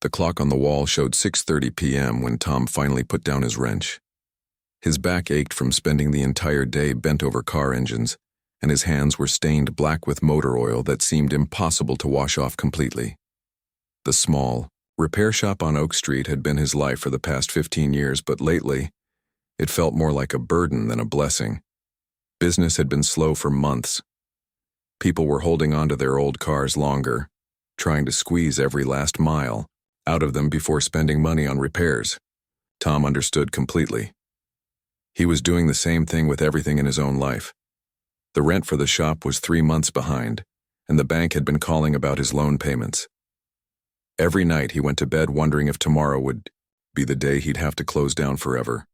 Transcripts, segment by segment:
The clock on the wall showed 6:30 p.m. when Tom finally put down his wrench. His back ached from spending the entire day bent over car engines, and his hands were stained black with motor oil that seemed impossible to wash off completely. The small repair shop on Oak Street had been his life for the past 15 years, but lately, it felt more like a burden than a blessing. Business had been slow for months. People were holding on to their old cars longer, trying to squeeze every last mile out of them before spending money on repairs. Tom understood completely. He was doing the same thing with everything in his own life. The rent for the shop was 3 months behind, and the bank had been calling about his loan payments. Every night he went to bed wondering if tomorrow would be the day he'd have to close down forever.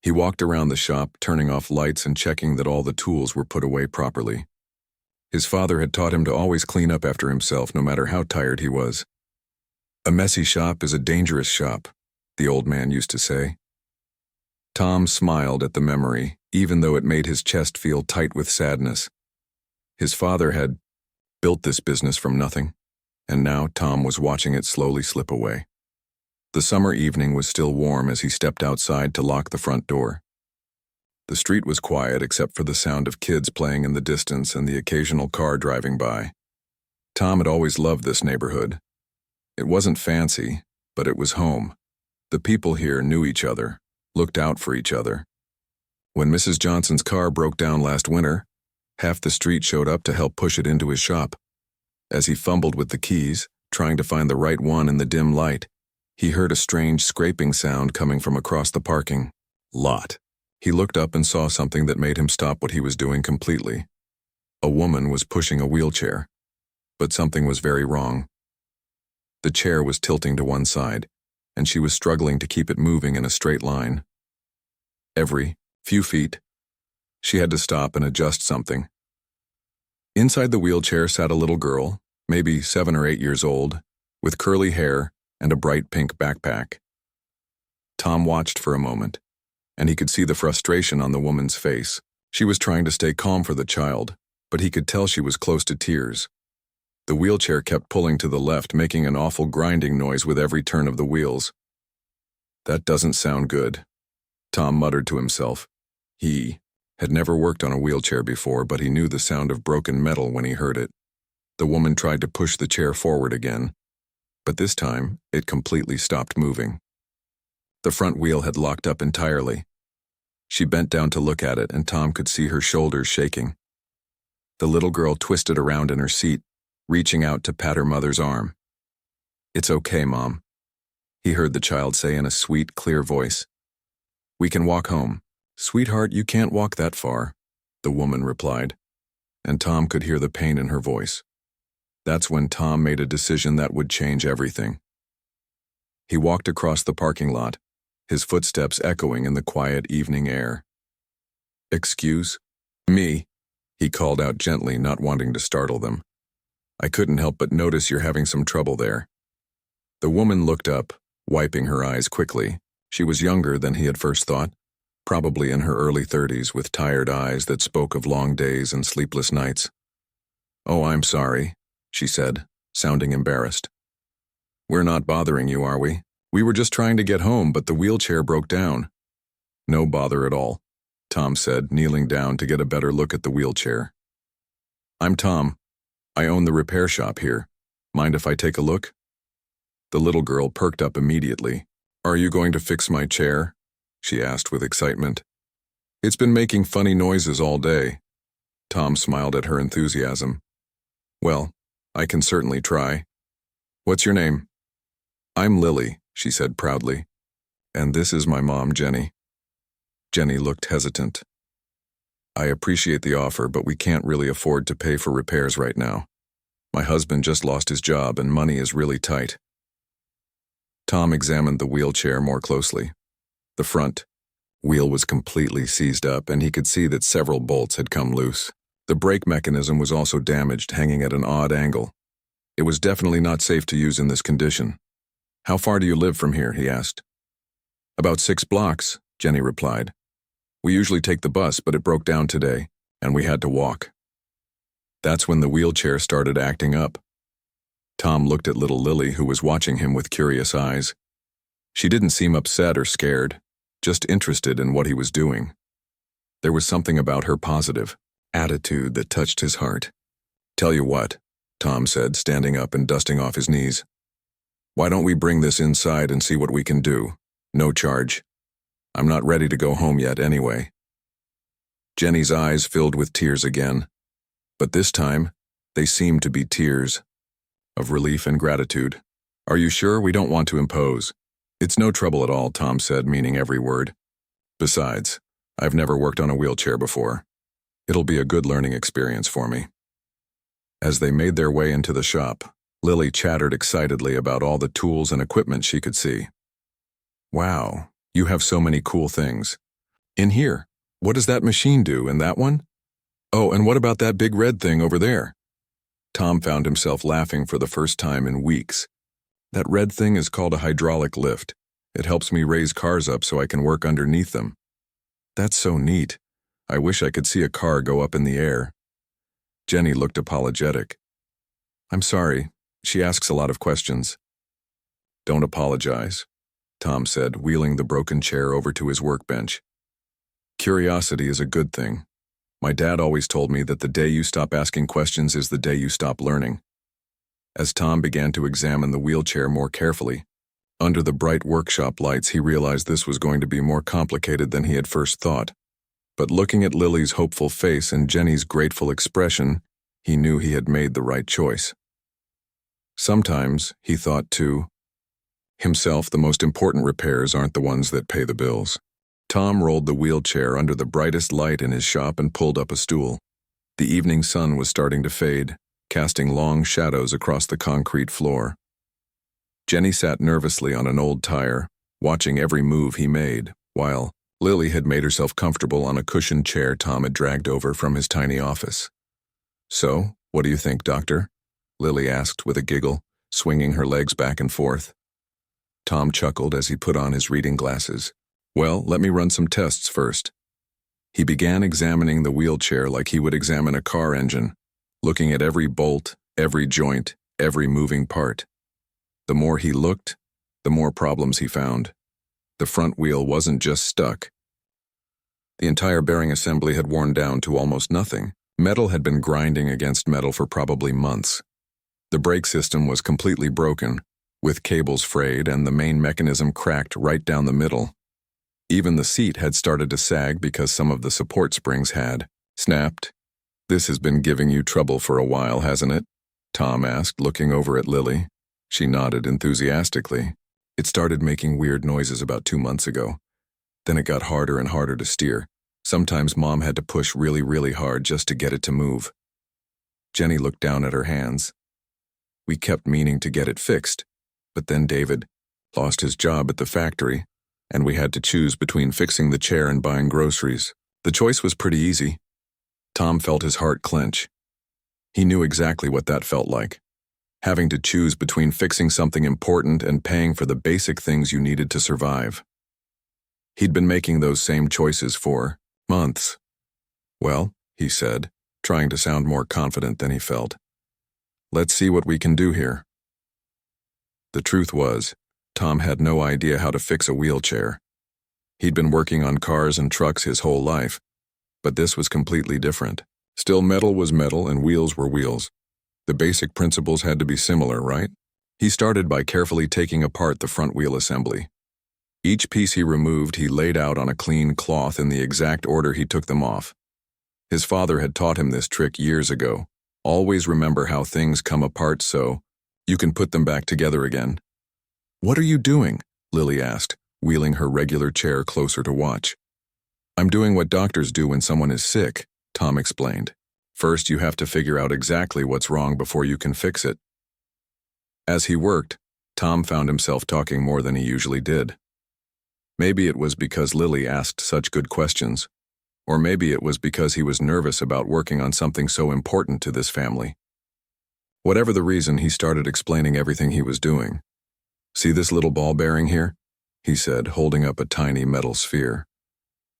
He walked around the shop, turning off lights and checking that all the tools were put away properly. His father had taught him to always clean up after himself, no matter how tired he was. "A messy shop is a dangerous shop," the old man used to say. Tom smiled at the memory, even though it made his chest feel tight with sadness. His father had built this business from nothing, and now Tom was watching it slowly slip away. The summer evening was still warm as he stepped outside to lock the front door. The street was quiet except for the sound of kids playing in the distance and the occasional car driving by. Tom had always loved this neighborhood. It wasn't fancy, but it was home. The people here knew each other, looked out for each other. When Mrs. Johnson's car broke down last winter, half the street showed up to help push it into his shop. As he fumbled with the keys, trying to find the right one in the dim light, he heard a strange scraping sound coming from across the parking lot. He looked up and saw something that made him stop what he was doing completely. A woman was pushing a wheelchair, but something was very wrong. The chair was tilting to one side, and she was struggling to keep it moving in a straight line. Every few feet, she had to stop and adjust something. Inside the wheelchair sat a little girl, maybe 7 or 8 years old, with curly hair and a bright pink backpack. Tom watched for a moment, and he could see the frustration on the woman's face. She was trying to stay calm for the child, but he could tell she was close to tears. The wheelchair kept pulling to the left, making an awful grinding noise with every turn of the wheels. "That doesn't sound good," Tom muttered to himself. He had never worked on a wheelchair before, but he knew the sound of broken metal when he heard it. The woman tried to push the chair forward again, but this time it completely stopped moving. The front wheel had locked up entirely. She bent down to look at it, and Tom could see her shoulders shaking. The little girl twisted around in her seat, reaching out to pat her mother's arm. "It's okay, Mom," he heard the child say in a sweet, clear voice. "We can walk home." "Sweetheart, you can't walk that far," the woman replied, and Tom could hear the pain in her voice. That's when Tom made a decision that would change everything. He walked across the parking lot, his footsteps echoing in the quiet evening air. "Excuse me," he called out gently, not wanting to startle them. "I couldn't help but notice you're having some trouble there." The woman looked up, wiping her eyes quickly. She was younger than he had first thought, probably in her early 30s, with tired eyes that spoke of long days and sleepless nights. "Oh, I'm sorry," she said, sounding embarrassed. "We're not bothering you, are we? We were just trying to get home, but the wheelchair broke down." "No bother at all," Tom said, kneeling down to get a better look at the wheelchair. "I'm Tom. I own the repair shop here. Mind if I take a look?" The little girl perked up immediately. "Are you going to fix my chair?" she asked with excitement. "It's been making funny noises all day." Tom smiled at her enthusiasm. "Well, I can certainly try. What's your name?" "I'm Lily," she said proudly. "And this is my mom, Jenny." Jenny looked hesitant. "I appreciate the offer, but we can't really afford to pay for repairs right now. My husband just lost his job and money is really tight." Tom examined the wheelchair more closely. The front wheel was completely seized up, and he could see that several bolts had come loose. The brake mechanism was also damaged, hanging at an odd angle. It was definitely not safe to use in this condition. "How far do you live from here?" he asked. "About 6 blocks, Jenny replied. "We usually take the bus, but it broke down today, and we had to walk." That's when the wheelchair started acting up. Tom looked at little Lily, who was watching him with curious eyes. She didn't seem upset or scared, just interested in what he was doing. There was something about her positive attitude that touched his heart. "Tell you what," Tom said, standing up and dusting off his knees. "Why don't we bring this inside and see what we can do? No charge. I'm not ready to go home yet anyway." Jenny's eyes filled with tears again, but this time they seemed to be tears of relief and gratitude. "Are you sure? We don't want to impose." "It's no trouble at all," Tom said, meaning every word. "Besides, I've never worked on a wheelchair before. It'll be a good learning experience for me." As they made their way into the shop, Lily chattered excitedly about all the tools and equipment she could see. "Wow, you have so many cool things. In here, what does that machine do, and that one? Oh, and what about that big red thing over there?" Tom found himself laughing for the first time in weeks. "That red thing is called a hydraulic lift. It helps me raise cars up so I can work underneath them." "That's so neat. I wish I could see a car go up in the air." Jenny looked apologetic. "I'm sorry. She asks a lot of questions." "Don't apologize," Tom said, wheeling the broken chair over to his workbench. "Curiosity is a good thing. My dad always told me that the day you stop asking questions is the day you stop learning." As Tom began to examine the wheelchair more carefully, under the bright workshop lights he realized this was going to be more complicated than he had first thought. But looking at Lily's hopeful face and Jenny's grateful expression, he knew he had made the right choice. Sometimes, he thought too, himself, the most important repairs aren't the ones that pay the bills. Tom rolled the wheelchair under the brightest light in his shop and pulled up a stool. The evening sun was starting to fade, casting long shadows across the concrete floor. Jenny sat nervously on an old tire, watching every move he made, while Lily had made herself comfortable on a cushioned chair Tom had dragged over from his tiny office. "So, what do you think, Doctor?" Lily asked with a giggle, swinging her legs back and forth. Tom chuckled as he put on his reading glasses. "Well, let me run some tests first." He began examining the wheelchair like he would examine a car engine, looking at every bolt, every joint, every moving part. The more he looked, the more problems he found. The front wheel wasn't just stuck. The entire bearing assembly had worn down to almost nothing. Metal had been grinding against metal for probably months. The brake system was completely broken, with cables frayed and the main mechanism cracked right down the middle. Even the seat had started to sag because some of the support springs had snapped. "This has been giving you trouble for a while, hasn't it?" Tom asked, looking over at Lily. She nodded enthusiastically. "It started making weird noises about 2 months ago. Then it got harder and harder to steer. Sometimes Mom had to push really, really hard just to get it to move." Jenny looked down at her hands. "We kept meaning to get it fixed, but then David lost his job at the factory, and we had to choose between fixing the chair and buying groceries. The choice was pretty easy." Tom felt his heart clench. He knew exactly what that felt like, having to choose between fixing something important and paying for the basic things you needed to survive. He'd been making those same choices for months. "Well," he said, trying to sound more confident than he felt, "let's see what we can do here." The truth was, Tom had no idea how to fix a wheelchair. He'd been working on cars and trucks his whole life, but this was completely different. Still, metal was metal and wheels were wheels. The basic principles had to be similar, right? He started by carefully taking apart the front wheel assembly. Each piece he removed he laid out on a clean cloth in the exact order he took them off. His father had taught him this trick years ago. Always remember how things come apart so you can put them back together again. "What are you doing?" Lily asked, wheeling her regular chair closer to watch. "I'm doing what doctors do when someone is sick," Tom explained. "First, you have to figure out exactly what's wrong before you can fix it." As he worked, Tom found himself talking more than he usually did. Maybe it was because Lily asked such good questions, or maybe it was because he was nervous about working on something so important to this family. Whatever the reason, he started explaining everything he was doing. "See this little ball bearing here?" he said, holding up a tiny metal sphere.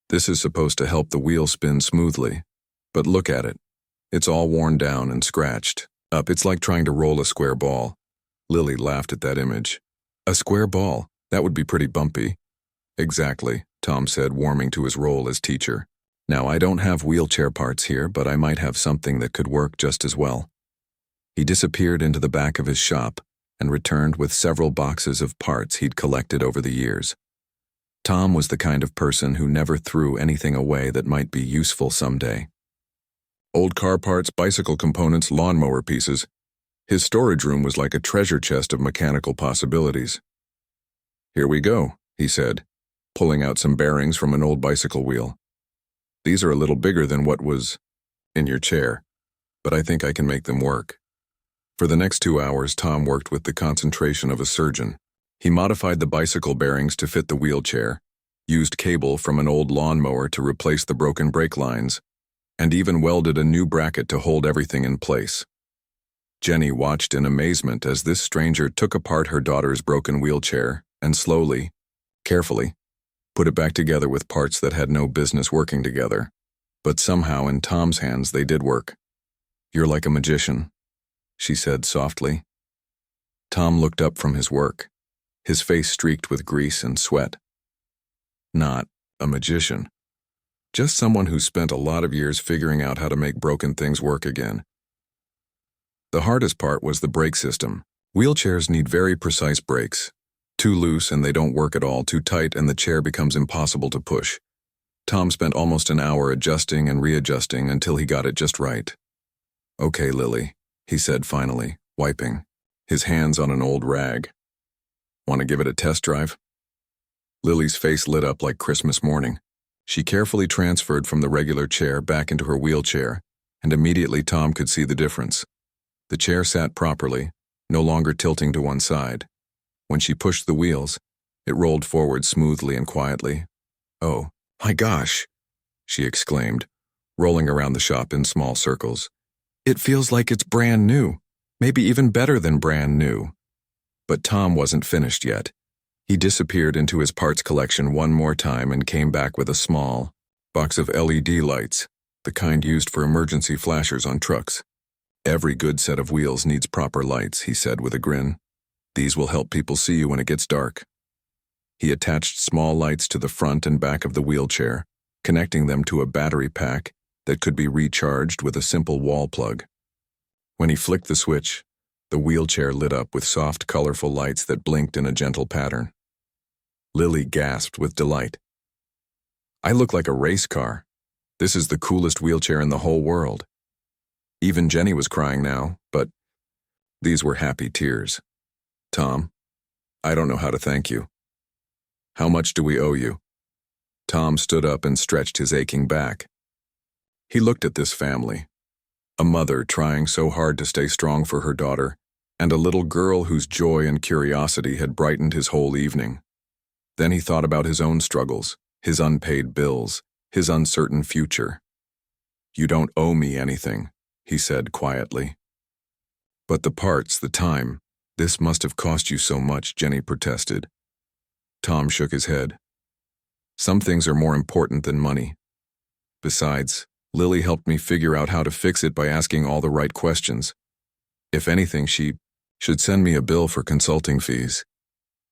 "This is supposed to help the wheel spin smoothly, but look at it. It's all worn down and scratched up. It's like trying to roll a square ball. Lily laughed at that image. A square ball, that would be pretty bumpy. Exactly, Tom said, warming to his role as teacher. Now, I don't have wheelchair parts here, but I might have something that could work just as well. He disappeared into the back of his shop and returned with several boxes of parts he'd collected over the years. Tom was the kind of person who never threw anything away that might be useful someday. Old car parts, bicycle components, lawnmower pieces. His storage room was like a treasure chest of mechanical possibilities. Here we go, he said, pulling out some bearings from an old bicycle wheel. These are a little bigger than what was in your chair, but I think I can make them work. For the next 2 hours, Tom worked with the concentration of a surgeon. He modified the bicycle bearings to fit the wheelchair, used cable from an old lawnmower to replace the broken brake lines, and even welded a new bracket to hold everything in place. Jenny watched in amazement as this stranger took apart her daughter's broken wheelchair and slowly, carefully, put it back together with parts that had no business working together. But somehow in Tom's hands they did work. "You're like a magician," she said softly. Tom looked up from his work, his face streaked with grease and sweat. Not a magician. Just someone who spent a lot of years figuring out how to make broken things work again. The hardest part was the brake system. Wheelchairs need very precise brakes. Too loose and they don't work at all, too tight and the chair becomes impossible to push. Tom spent almost an hour adjusting and readjusting until he got it just right. "Okay, Lily," he said finally, wiping his hands on an old rag. "Want to give it a test drive?" Lily's face lit up like Christmas morning. She carefully transferred from the regular chair back into her wheelchair, and immediately Tom could see the difference. The chair sat properly, no longer tilting to one side. When she pushed the wheels, it rolled forward smoothly and quietly. "Oh, my gosh," she exclaimed, rolling around the shop in small circles. "It feels like it's brand new, maybe even better than brand new." But Tom wasn't finished yet. He disappeared into his parts collection one more time and came back with a small box of LED lights, the kind used for emergency flashers on trucks. "Every good set of wheels needs proper lights," he said with a grin. "These will help people see you when it gets dark." He attached small lights to the front and back of the wheelchair, connecting them to a battery pack that could be recharged with a simple wall plug. When he flicked the switch, the wheelchair lit up with soft, colorful lights that blinked in a gentle pattern. Lily gasped with delight. "I look like a race car. This is the coolest wheelchair in the whole world." Even Jenny was crying now, but these were happy tears. "Tom, I don't know how to thank you. How much do we owe you?" Tom stood up and stretched his aching back. He looked at this family, a mother trying so hard to stay strong for her daughter, and a little girl whose joy and curiosity had brightened his whole evening. Then he thought about his own struggles, his unpaid bills, his uncertain future. "You don't owe me anything," he said quietly. "But the parts, the time, this must have cost you so much," Jenny protested. Tom shook his head. "Some things are more important than money. Besides, Lily helped me figure out how to fix it by asking all the right questions. If anything, she should send me a bill for consulting fees."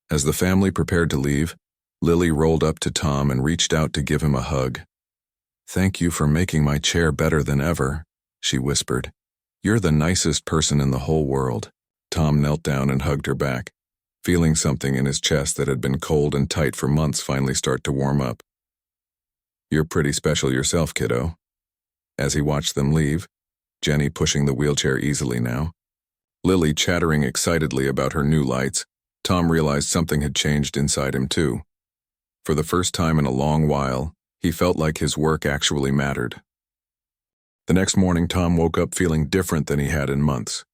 As the family prepared to leave, Lily rolled up to Tom and reached out to give him a hug. "Thank you for making my chair better than ever," she whispered. "You're the nicest person in the whole world." Tom knelt down and hugged her back, feeling something in his chest that had been cold and tight for months finally start to warm up. "You're pretty special yourself, kiddo." As he watched them leave, Jenny pushing the wheelchair easily now, Lily chattering excitedly about her new lights, Tom realized something had changed inside him too. For the first time in a long while, he felt like his work actually mattered. The next morning, Tom woke up feeling different than he had in months.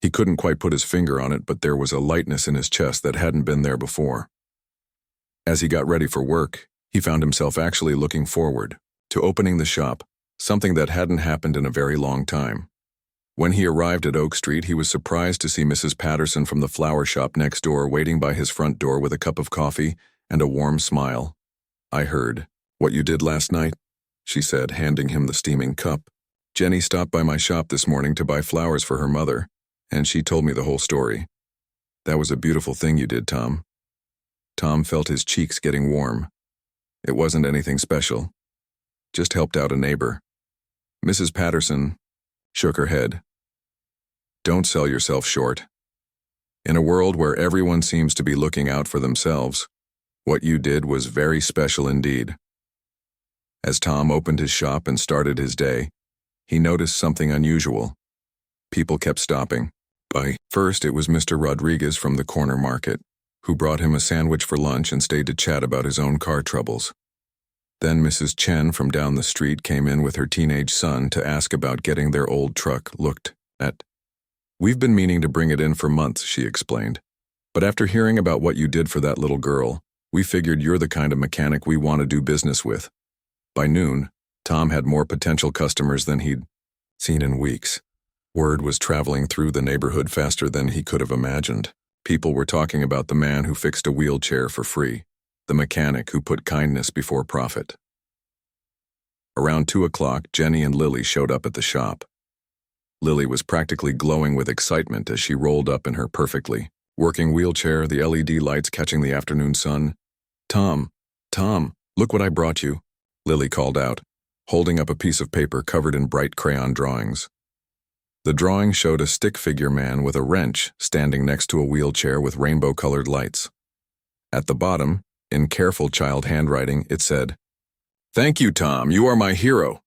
He couldn't quite put his finger on it, but there was a lightness in his chest that hadn't been there before. As he got ready for work, he found himself actually looking forward to opening the shop, something that hadn't happened in a very long time. When he arrived at Oak Street, he was surprised to see Mrs. Patterson from the flower shop next door waiting by his front door with a cup of coffee and a warm smile. "I heard what you did last night," she said, handing him the steaming cup. "Jenny stopped by my shop this morning to buy flowers for her mother, and she told me the whole story. That was a beautiful thing you did, Tom. Tom felt his cheeks getting warm. It wasn't anything special. Just helped out a neighbor. Mrs. Patterson shook her head. Don't sell yourself short. In a world where everyone seems to be looking out for themselves, what you did was very special indeed. As Tom opened his shop and started his day, he noticed something unusual. People kept stopping by. First, it was Mr. Rodriguez from the corner market, who brought him a sandwich for lunch and stayed to chat about his own car troubles. Then Mrs. Chen from down the street came in with her teenage son to ask about getting their old truck looked at. We've been meaning to bring it in for months, she explained. But after hearing about what you did for that little girl, we figured you're the kind of mechanic we want to do business with. By noon, Tom had more potential customers than he'd seen in weeks. Word was traveling through the neighborhood faster than he could have imagined. People were talking about the man who fixed a wheelchair for free, the mechanic who put kindness before profit. Around 2 o'clock, Jenny and Lily showed up at the shop. Lily was practically glowing with excitement as she rolled up in her perfectly working wheelchair, the LED lights catching the afternoon sun. Tom, look what I brought you, Lily called out, holding up a piece of paper covered in bright crayon drawings. The drawing showed a stick figure man with a wrench standing next to a wheelchair with rainbow-colored lights. At the bottom, in careful child handwriting, it said, "Thank you, Tom, you are my hero."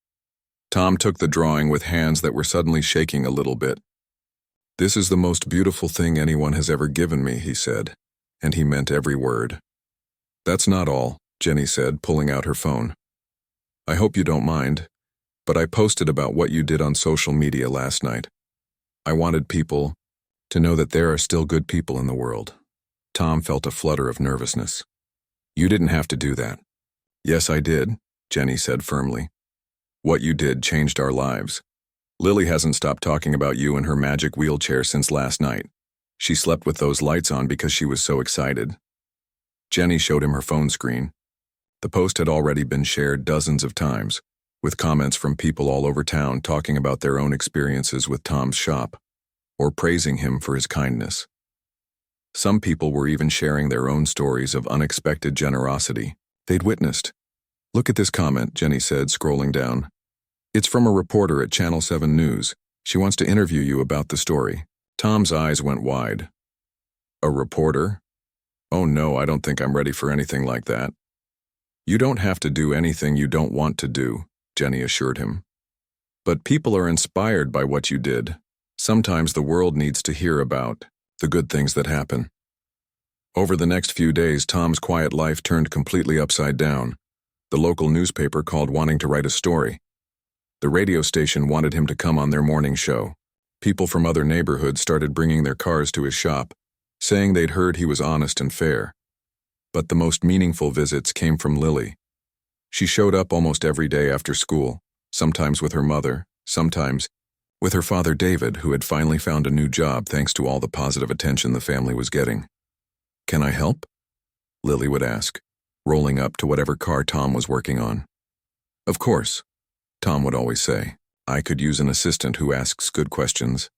Tom took the drawing with hands that were suddenly shaking a little bit. "This is the most beautiful thing anyone has ever given me," he said, and he meant every word. "That's not all," Jenny said, pulling out her phone. "I hope you don't mind, but I posted about what you did on social media last night. I wanted people to know that there are still good people in the world." Tom felt a flutter of nervousness. "You didn't have to do that." "Yes, I did," Jenny said firmly. "What you did changed our lives. Lily hasn't stopped talking about you and her magic wheelchair since last night. She slept with those lights on because she was so excited." Jenny showed him her phone screen. The post had already been shared dozens of times, with comments from people all over town talking about their own experiences with Tom's shop, or praising him for his kindness. Some people were even sharing their own stories of unexpected generosity they'd witnessed. "Look at this comment," Jenny said, scrolling down. "It's from a reporter at Channel 7 News. She wants to interview you about the story." Tom's eyes went wide. "A reporter? Oh no, I don't think I'm ready for anything like that." "You don't have to do anything you don't want to do," Jenny assured him. "But people are inspired by what you did. Sometimes the world needs to hear about the good things that happen." Over the next few days, Tom's quiet life turned completely upside down. The local newspaper called wanting to write a story. The radio station wanted him to come on their morning show. People from other neighborhoods started bringing their cars to his shop, saying they'd heard he was honest and fair. But the most meaningful visits came from Lily. She showed up almost every day after school, sometimes with her mother, sometimes with her father David, who had finally found a new job thanks to all the positive attention the family was getting. "Can I help?" Lily would ask, rolling up to whatever car Tom was working on. "Of course," Tom would always say. "I could use an assistant who asks good questions."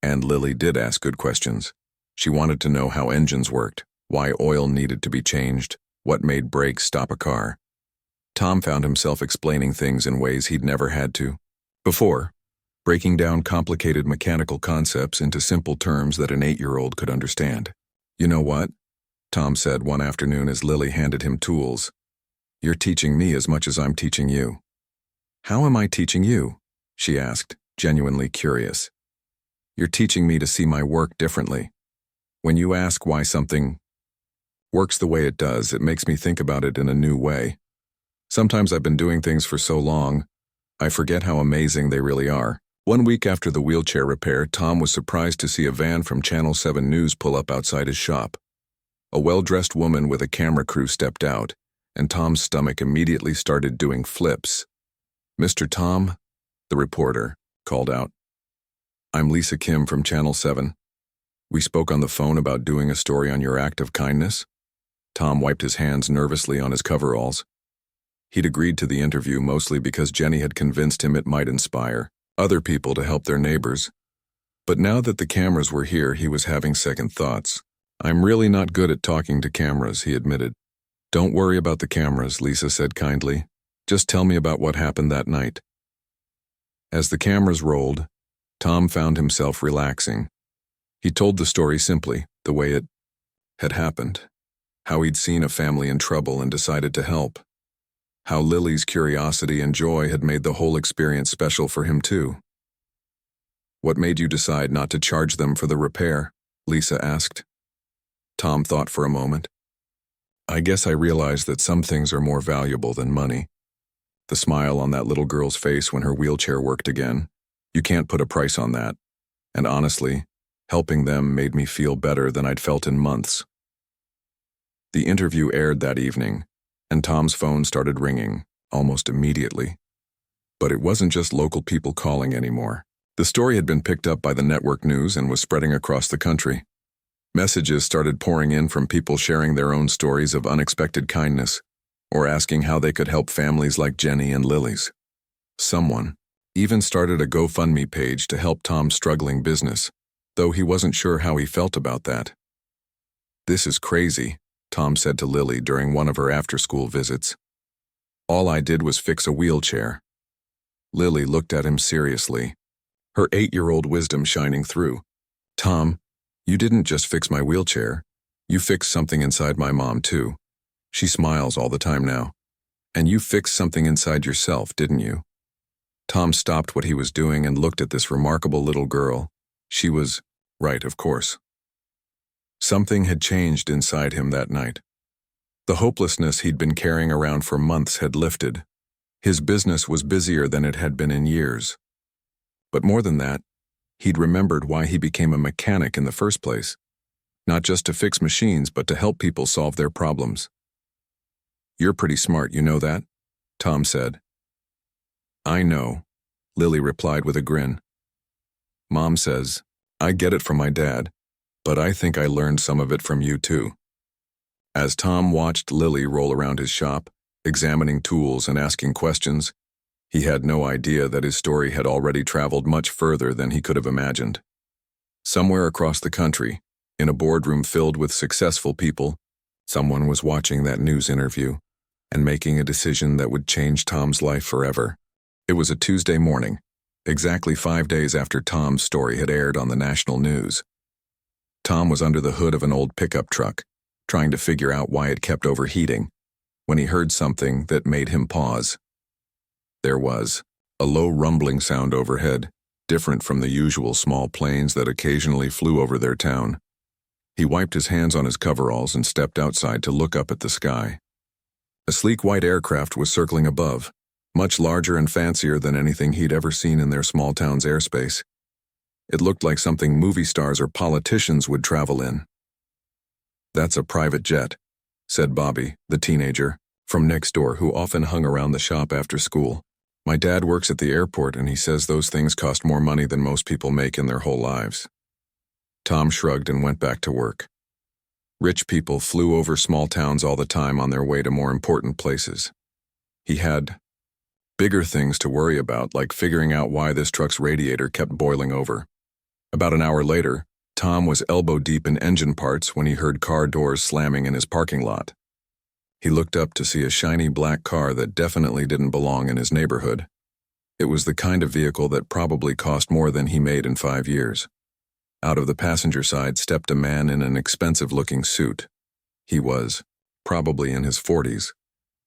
And Lily did ask good questions. She wanted to know how engines worked, why oil needed to be changed, what made brakes stop a car. Tom found himself explaining things in ways he'd never had to before, breaking down complicated mechanical concepts into simple terms that an 8-year-old could understand. "You know what?" Tom said one afternoon as Lily handed him tools. "You're teaching me as much as I'm teaching you." "How am I teaching you?" she asked, genuinely curious. "You're teaching me to see my work differently. When you ask why something works the way it does, it makes me think about it in a new way. Sometimes I've been doing things for so long, I forget how amazing they really are." 1 week after the wheelchair repair, Tom was surprised to see a van from Channel 7 News pull up outside his shop. A well-dressed woman with a camera crew stepped out, and Tom's stomach immediately started doing flips. "Mr. Tom," the reporter called out. "I'm Lisa Kim from Channel 7. We spoke on the phone about doing a story on your act of kindness." Tom wiped his hands nervously on his coveralls. He'd agreed to the interview mostly because Jenny had convinced him it might inspire other people to help their neighbors. But now that the cameras were here, he was having second thoughts. I'm really not good at talking to cameras, he admitted. Don't worry about the cameras, Lisa said kindly. Just tell me about what happened that night. As the cameras rolled, Tom found himself relaxing. He told the story simply, the way it had happened. How he'd seen a family in trouble and decided to help. How Lily's curiosity and joy had made the whole experience special for him too. What made you decide not to charge them for the repair? Lisa asked. Tom thought for a moment. I guess I realized that some things are more valuable than money. The smile on that little girl's face when her wheelchair worked again. You can't put a price on that. And honestly, helping them made me feel better than I'd felt in months. The interview aired that evening, and Tom's phone started ringing, almost immediately. But it wasn't just local people calling anymore. The story had been picked up by the network news and was spreading across the country. Messages started pouring in from people sharing their own stories of unexpected kindness, or asking how they could help families like Jenny and Lily's. Someone even started a GoFundMe page to help Tom's struggling business, though he wasn't sure how he felt about that. This is crazy, Tom said to Lily during one of her after-school visits. All I did was fix a wheelchair. Lily looked at him seriously, her 8-year-old wisdom shining through. Tom, you didn't just fix my wheelchair. You fixed something inside my mom too. She smiles all the time now. And you fixed something inside yourself, didn't you? Tom stopped what he was doing and looked at this remarkable little girl. She was right, of course. Something had changed inside him that night. The hopelessness he'd been carrying around for months had lifted. His business was busier than it had been in years. But more than that, he'd remembered why he became a mechanic in the first place. Not just to fix machines, but to help people solve their problems. You're pretty smart, you know that? Tom said. I know, Lily replied with a grin. Mom says, I get it from my dad, but I think I learned some of it from you too. As Tom watched Lily roll around his shop, examining tools and asking questions, he had no idea that his story had already traveled much further than he could have imagined. Somewhere across the country, in a boardroom filled with successful people, someone was watching that news interview and making a decision that would change Tom's life forever. It was a Tuesday morning, exactly 5 days after Tom's story had aired on the national news. Tom was under the hood of an old pickup truck, trying to figure out why it kept overheating, when he heard something that made him pause. There was a low rumbling sound overhead, different from the usual small planes that occasionally flew over their town. He wiped his hands on his coveralls and stepped outside to look up at the sky. A sleek white aircraft was circling above, much larger and fancier than anything he'd ever seen in their small town's airspace. It looked like something movie stars or politicians would travel in. That's a private jet, said Bobby, the teenager, from next door who often hung around the shop after school. My dad works at the airport and he says those things cost more money than most people make in their whole lives. Tom shrugged and went back to work. Rich people flew over small towns all the time on their way to more important places. He had bigger things to worry about, like figuring out why this truck's radiator kept boiling over. About an hour later, Tom was elbow-deep in engine parts when he heard car doors slamming in his parking lot. He looked up to see a shiny black car that definitely didn't belong in his neighborhood. It was the kind of vehicle that probably cost more than he made in 5 years. Out of the passenger side stepped a man in an expensive-looking suit. He was probably in his 40s,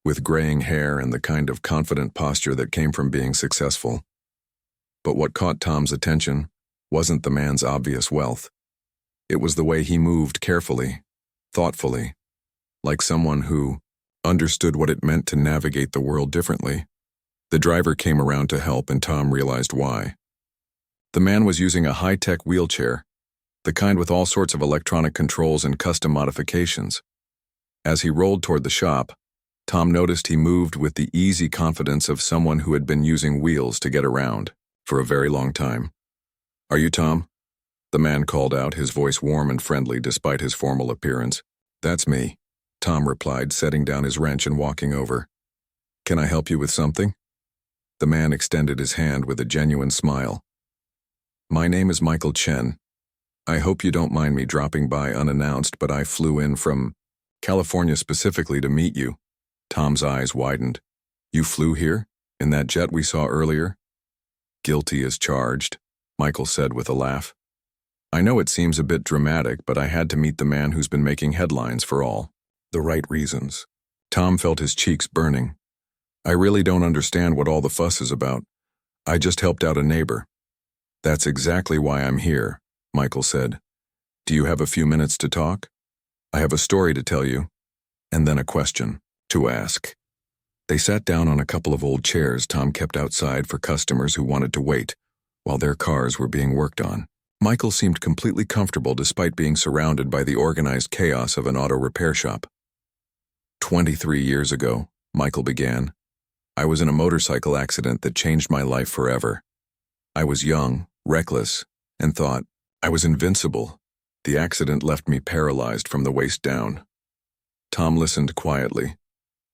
with graying hair and the kind of confident posture that came from being successful. But what caught Tom's attention wasn't the man's obvious wealth. It was the way he moved carefully, thoughtfully, like someone who understood what it meant to navigate the world differently. The driver came around to help, and Tom realized why. The man was using a high-tech wheelchair, the kind with all sorts of electronic controls and custom modifications. As he rolled toward the shop, Tom noticed he moved with the easy confidence of someone who had been using wheels to get around for a very long time. Are you Tom? The man called out, his voice warm and friendly despite his formal appearance. That's me, Tom replied, setting down his wrench and walking over. Can I help you with something? The man extended his hand with a genuine smile. My name is Michael Chen. I hope you don't mind me dropping by unannounced, but I flew in from California specifically to meet you. Tom's eyes widened. You flew here? In that jet we saw earlier? Guilty as charged, Michael said with a laugh. I know it seems a bit dramatic, but I had to meet the man who's been making headlines for all the right reasons. Tom felt his cheeks burning. I really don't understand what all the fuss is about. I just helped out a neighbor. That's exactly why I'm here, Michael said. Do you have a few minutes to talk? I have a story to tell you, and then a question to ask. They sat down on a couple of old chairs Tom kept outside for customers who wanted to wait while their cars were being worked on. Michael seemed completely comfortable despite being surrounded by the organized chaos of an auto repair shop. 23 years ago, Michael began, I was in a motorcycle accident that changed my life forever. I was young, reckless, and thought I was invincible. The accident left me paralyzed from the waist down. Tom listened quietly,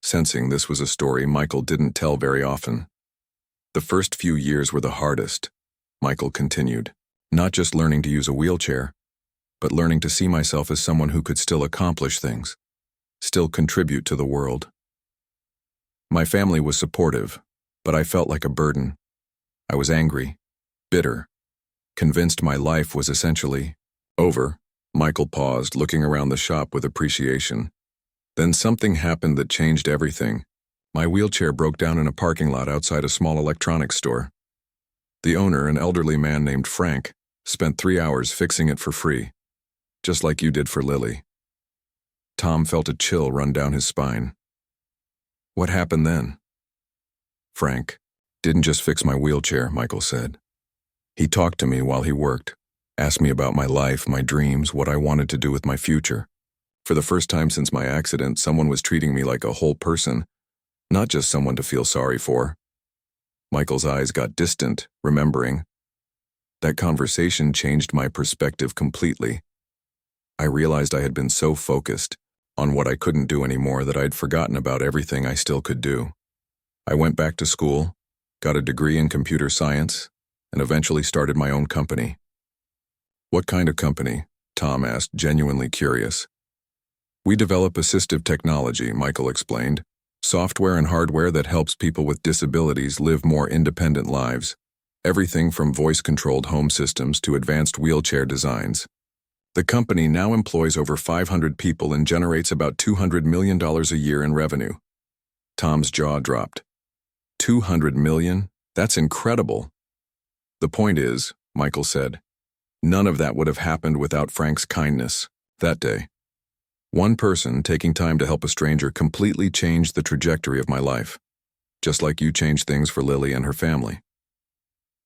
sensing this was a story Michael didn't tell very often. The first few years were the hardest, Michael continued. Not just learning to use a wheelchair, but learning to see myself as someone who could still accomplish things, still contribute to the world. My family was supportive, but I felt like a burden. I was angry, bitter, convinced my life was essentially over. Michael paused, looking around the shop with appreciation. Then something happened that changed everything. My wheelchair broke down in a parking lot outside a small electronics store. The owner, an elderly man named Frank, spent 3 hours fixing it for free, just like you did for Lily. Tom felt a chill run down his spine. What happened then? Frank didn't just fix my wheelchair, Michael said. He talked to me while he worked, asked me about my life, my dreams, what I wanted to do with my future. For the first time since my accident, someone was treating me like a whole person, not just someone to feel sorry for. Michael's eyes got distant, remembering. That conversation changed my perspective completely. I realized I had been so focused on what I couldn't do anymore that I'd forgotten about everything I still could do. I went back to school, got a degree in computer science, and eventually started my own company. What kind of company? Tom asked, genuinely curious. We develop assistive technology, Michael explained, software and hardware that helps people with disabilities live more independent lives. Everything from voice-controlled home systems to advanced wheelchair designs. The company now employs over 500 people and generates about $200 million a year in revenue. Tom's jaw dropped. $200 million? That's incredible. The point is, Michael said, none of that would have happened without Frank's kindness that day. One person taking time to help a stranger completely changed the trajectory of my life, just like you changed things for Lily and her family.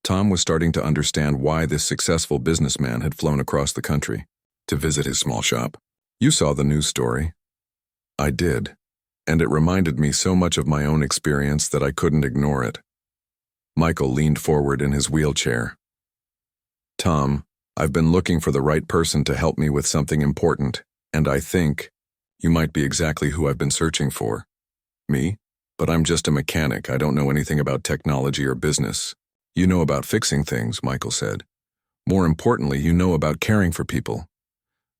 Tom was starting to understand why this successful businessman had flown across the country to visit his small shop. You saw the news story. I did, and it reminded me so much of my own experience that I couldn't ignore it. Michael leaned forward in his wheelchair. Tom, I've been looking for the right person to help me with something important, and I think you might be exactly who I've been searching for. Me? But I'm just a mechanic. I don't know anything about technology or business. You know about fixing things, Michael said. More importantly, you know about caring for people.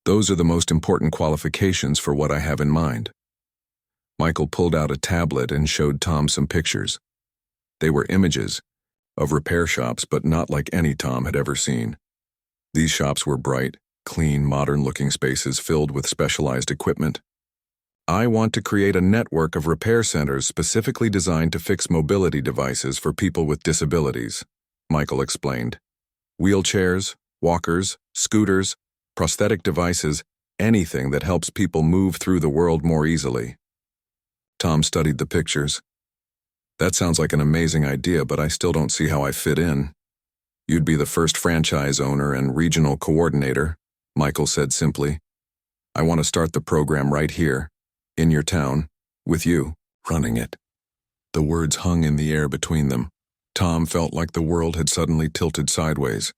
Those are the most important qualifications for what I have in mind. Michael pulled out a tablet and showed Tom some pictures. They were images of repair shops, but not like any Tom had ever seen. These shops were bright, clean, modern-looking spaces filled with specialized equipment. I want to create a network of repair centers specifically designed to fix mobility devices for people with disabilities, Michael explained. Wheelchairs, walkers, scooters, prosthetic devices, anything that helps people move through the world more easily. Tom studied the pictures. That sounds like an amazing idea, but I still don't see how I fit in. You'd be the first franchise owner and regional coordinator, Michael said simply. I want to start the program right here, in your town, with you, running it. The words hung in the air between them. Tom felt like the world had suddenly tilted sideways.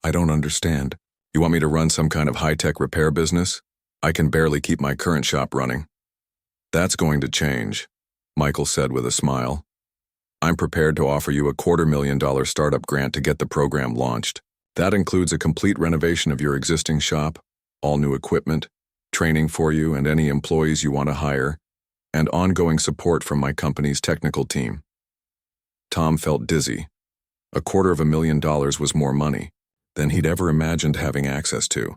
I don't understand. You want me to run some kind of high-tech repair business? I can barely keep my current shop running. That's going to change, Michael said with a smile. I'm prepared to offer you a $250,000 startup grant to get the program launched. That includes a complete renovation of your existing shop, all new equipment, training for you and any employees you want to hire, and ongoing support from my company's technical team. Tom felt dizzy. $250,000 was more money than he'd ever imagined having access to.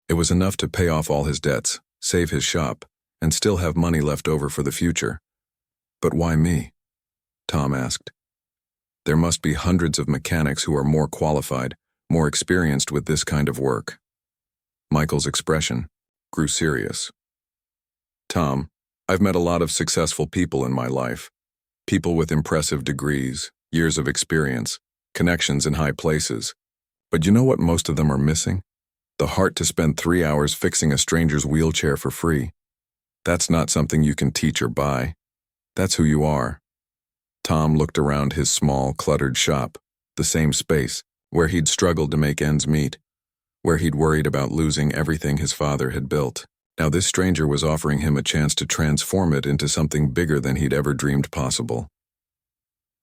It was enough to pay off all his debts, save his shop, and still have money left over for the future. But why me? Tom asked. There must be hundreds of mechanics who are more qualified, more experienced with this kind of work. Michael's expression grew serious. Tom, I've met a lot of successful people in my life. People with impressive degrees, years of experience, connections in high places. But you know what most of them are missing? The heart to spend 3 hours fixing a stranger's wheelchair for free. That's not something you can teach or buy. That's who you are. Tom looked around his small, cluttered shop, the same space where he'd struggled to make ends meet, where he'd worried about losing everything his father had built. Now this stranger was offering him a chance to transform it into something bigger than he'd ever dreamed possible.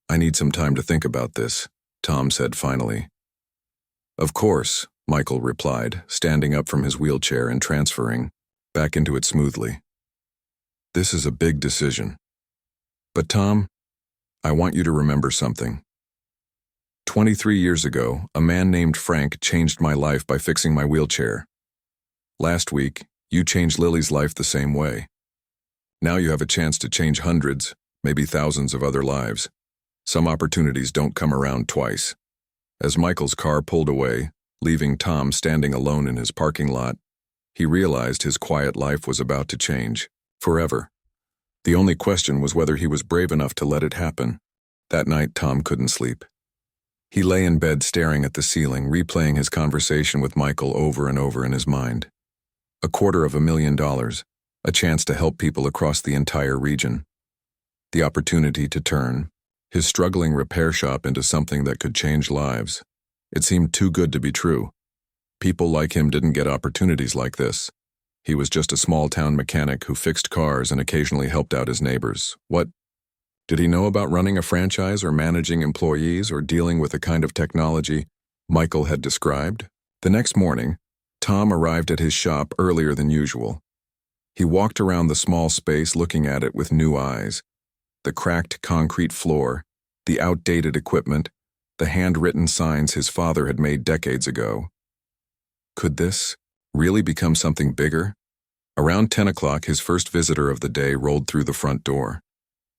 I need some time to think about this, Tom said finally. Of course, Michael replied, standing up from his wheelchair and transferring back into it smoothly. This is a big decision. But Tom, I want you to remember something. 23 years ago, a man named Frank changed my life by fixing my wheelchair. Last week, you changed Lily's life the same way. Now you have a chance to change hundreds, maybe thousands of other lives. Some opportunities don't come around twice. As Michael's car pulled away, leaving Tom standing alone in his parking lot, he realized his quiet life was about to change, forever. The only question was whether he was brave enough to let it happen. That night, Tom couldn't sleep. He lay in bed staring at the ceiling, replaying his conversation with Michael over and over in his mind. $250,000, a chance to help people across the entire region. The opportunity to turn his struggling repair shop into something that could change lives. It seemed too good to be true. People like him didn't get opportunities like this. He was just a small-town mechanic who fixed cars and occasionally helped out his neighbors. What? Did he know about running a franchise or managing employees or dealing with the kind of technology Michael had described? The next morning, Tom arrived at his shop earlier than usual. He walked around the small space looking at it with new eyes. The cracked concrete floor, the outdated equipment, the handwritten signs his father had made decades ago. Could this really become something bigger? Around 10 o'clock, his first visitor of the day rolled through the front door.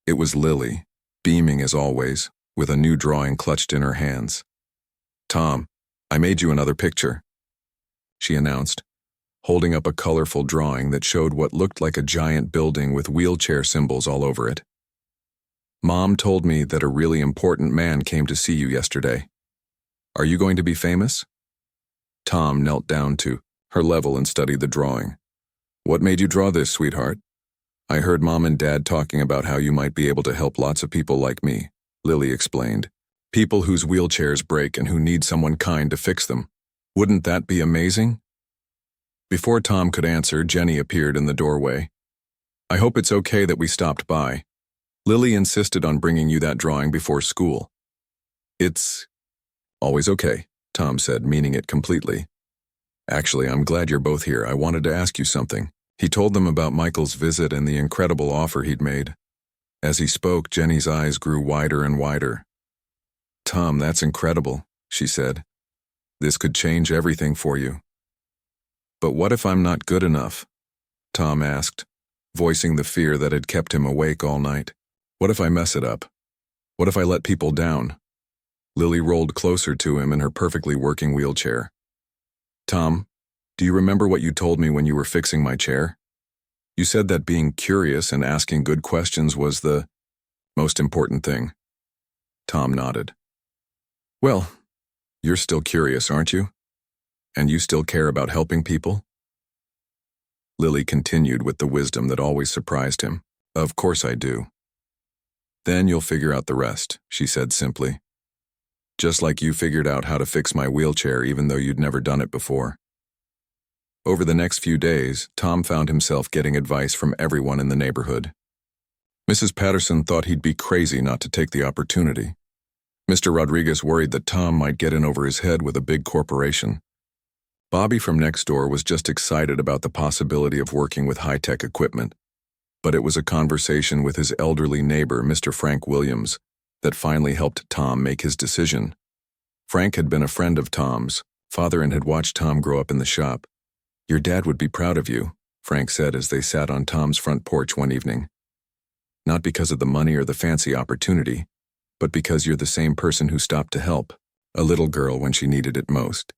It was Lily, beaming as always, with a new drawing clutched in her hands. Tom, I made you another picture, she announced, holding up a colorful drawing that showed what looked like a giant building with wheelchair symbols all over it. Mom told me that a really important man came to see you yesterday. Are you going to be famous? Tom knelt down to her level and studied the drawing. What made you draw this, sweetheart? I heard Mom and Dad talking about how you might be able to help lots of people like me, Lily explained. People whose wheelchairs break and who need someone kind to fix them. Wouldn't that be amazing? Before Tom could answer, Jenny appeared in the doorway. I hope it's okay that we stopped by. Lily insisted on bringing you that drawing before school. It's always okay, Tom said, meaning it completely. Actually, I'm glad you're both here. I wanted to ask you something. He told them about Michael's visit and the incredible offer he'd made. As he spoke, Jenny's eyes grew wider and wider. Tom, that's incredible, she said. This could change everything for you. But what if I'm not good enough? Tom asked, voicing the fear that had kept him awake all night. What if I mess it up? What if I let people down? Lily rolled closer to him in her perfectly working wheelchair. Tom, do you remember what you told me when you were fixing my chair? You said that being curious and asking good questions was the most important thing. Tom nodded. Well, you're still curious, aren't you? And you still care about helping people? Lily continued with the wisdom that always surprised him. Of course I do. Then you'll figure out the rest, she said simply. Just like you figured out how to fix my wheelchair even though you'd never done it before. Over the next few days, Tom found himself getting advice from everyone in the neighborhood. Mrs. Patterson thought he'd be crazy not to take the opportunity. Mr. Rodriguez worried that Tom might get in over his head with a big corporation. Bobby from next door was just excited about the possibility of working with high-tech equipment, but it was a conversation with his elderly neighbor, Mr. Frank Williams, that finally helped Tom make his decision. Frank had been a friend of Tom's, father, and had watched Tom grow up in the shop. "Your dad would be proud of you," Frank said as they sat on Tom's front porch one evening. "Not because of the money or the fancy opportunity, but because you're the same person who stopped to help a little girl when she needed it most."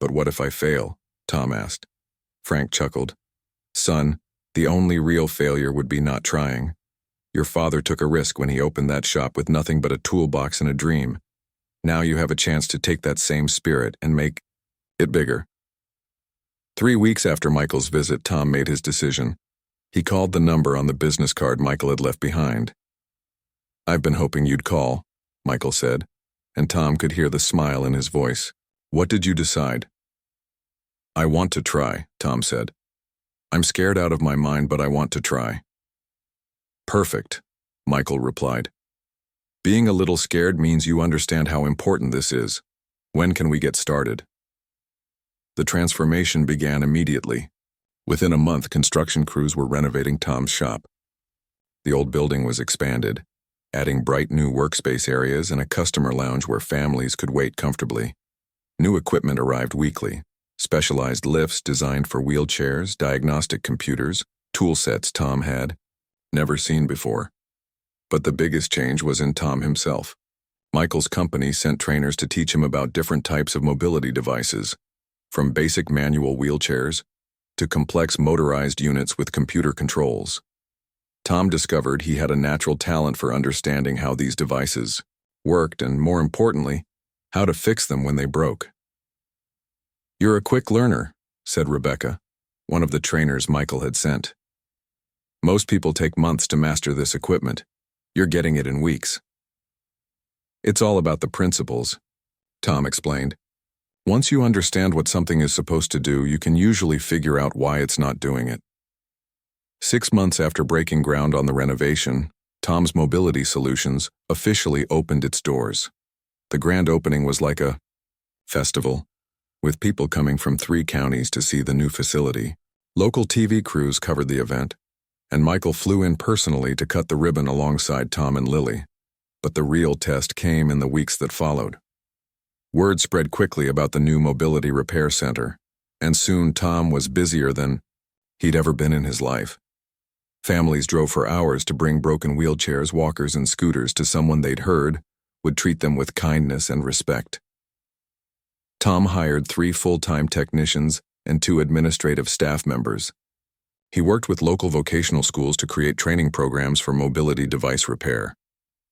"But what if I fail?" Tom asked. Frank chuckled. "Son, the only real failure would be not trying. Your father took a risk when he opened that shop with nothing but a toolbox and a dream. Now you have a chance to take that same spirit and make it bigger." 3 weeks after Michael's visit, Tom made his decision. He called the number on the business card Michael had left behind. "I've been hoping you'd call," Michael said, and Tom could hear the smile in his voice. "What did you decide?" "I want to try," Tom said. "I'm scared out of my mind, but I want to try." "Perfect," Michael replied. "Being a little scared means you understand how important this is. When can we get started?" The transformation began immediately. Within a month, construction crews were renovating Tom's shop. The old building was expanded, adding bright new workspace areas and a customer lounge where families could wait comfortably. New equipment arrived weekly: specialized lifts designed for wheelchairs, diagnostic computers, tool sets Tom had never seen before. But the biggest change was in Tom himself. Michael's company sent trainers to teach him about different types of mobility devices, from basic manual wheelchairs to complex motorized units with computer controls. Tom discovered he had a natural talent for understanding how these devices worked and, more importantly, how to fix them when they broke. "You're a quick learner," said Rebecca, one of the trainers Michael had sent. "Most people take months to master this equipment. You're getting it in weeks." "It's all about the principles," Tom explained. "Once you understand what something is supposed to do, you can usually figure out why it's not doing it." 6 months after breaking ground on the renovation, Tom's Mobility Solutions officially opened its doors. The grand opening was like a festival, with people coming from 3 counties to see the new facility. Local TV crews covered the event, and Michael flew in personally to cut the ribbon alongside Tom and Lily. But the real test came in the weeks that followed. Word spread quickly about the new mobility repair center, and soon Tom was busier than he'd ever been in his life. Families drove for hours to bring broken wheelchairs, walkers, and scooters to someone they'd heard would treat them with kindness and respect. Tom hired 3 full-time technicians and 2 administrative staff members. He worked with local vocational schools to create training programs for mobility device repair.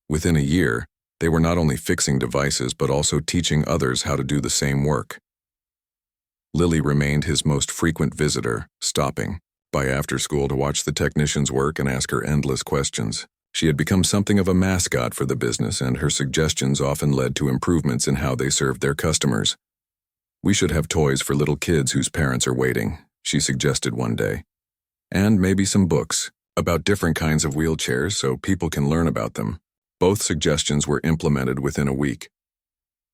Within a year, they were not only fixing devices but also teaching others how to do the same work. Lily remained his most frequent visitor, stopping by after school to watch the technicians work and ask her endless questions. She had become something of a mascot for the business, and her suggestions often led to improvements in how they served their customers. "We should have toys for little kids whose parents are waiting," she suggested one day. "And maybe some books about different kinds of wheelchairs so people can learn about them." Both suggestions were implemented within a week.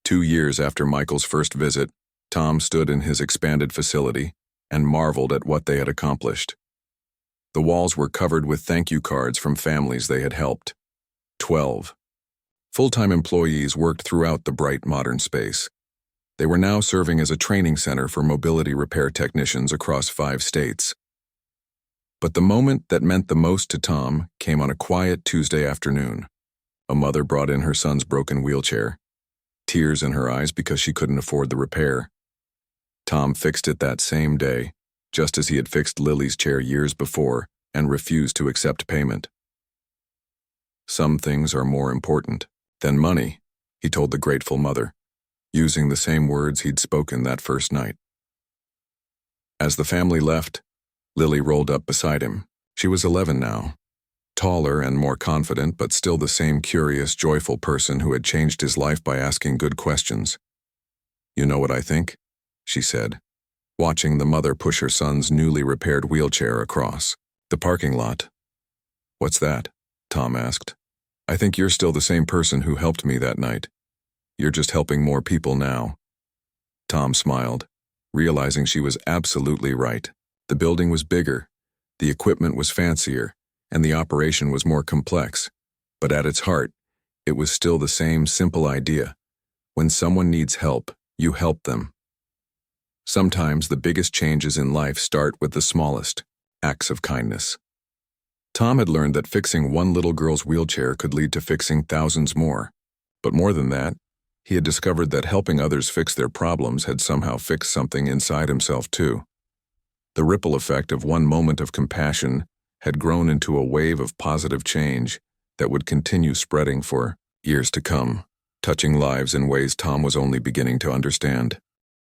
2 years after Michael's first visit, Tom stood in his expanded facility and marveled at what they had accomplished. The walls were covered with thank you cards from families they had helped. 12 full-time employees worked throughout the bright modern space. They were now serving as a training center for mobility repair technicians across 5 states. But the moment that meant the most to Tom came on a quiet Tuesday afternoon. A mother brought in her son's broken wheelchair, tears in her eyes because she couldn't afford the repair. Tom fixed it that same day, just as he had fixed Lily's chair years before, and refused to accept payment. "Some things are more important than money," he told the grateful mother, using the same words he'd spoken that first night. As the family left, Lily rolled up beside him. She was 11 now. Taller and more confident, but still the same curious, joyful person who had changed his life by asking good questions. "You know what I think?" she said, watching the mother push her son's newly repaired wheelchair across the parking lot. "What's that?" Tom asked. "I think you're still the same person who helped me that night." You're just helping more people now. Tom smiled, realizing she was absolutely right. The building was bigger, the equipment was fancier, and the operation was more complex. But at its heart, it was still the same simple idea. When someone needs help, you help them. Sometimes the biggest changes in life start with the smallest acts of kindness. Tom had learned that fixing one little girl's wheelchair could lead to fixing thousands more. But more than that, he had discovered that helping others fix their problems had somehow fixed something inside himself too. The ripple effect of one moment of compassion had grown into a wave of positive change that would continue spreading for years to come, touching lives in ways Tom was only beginning to understand.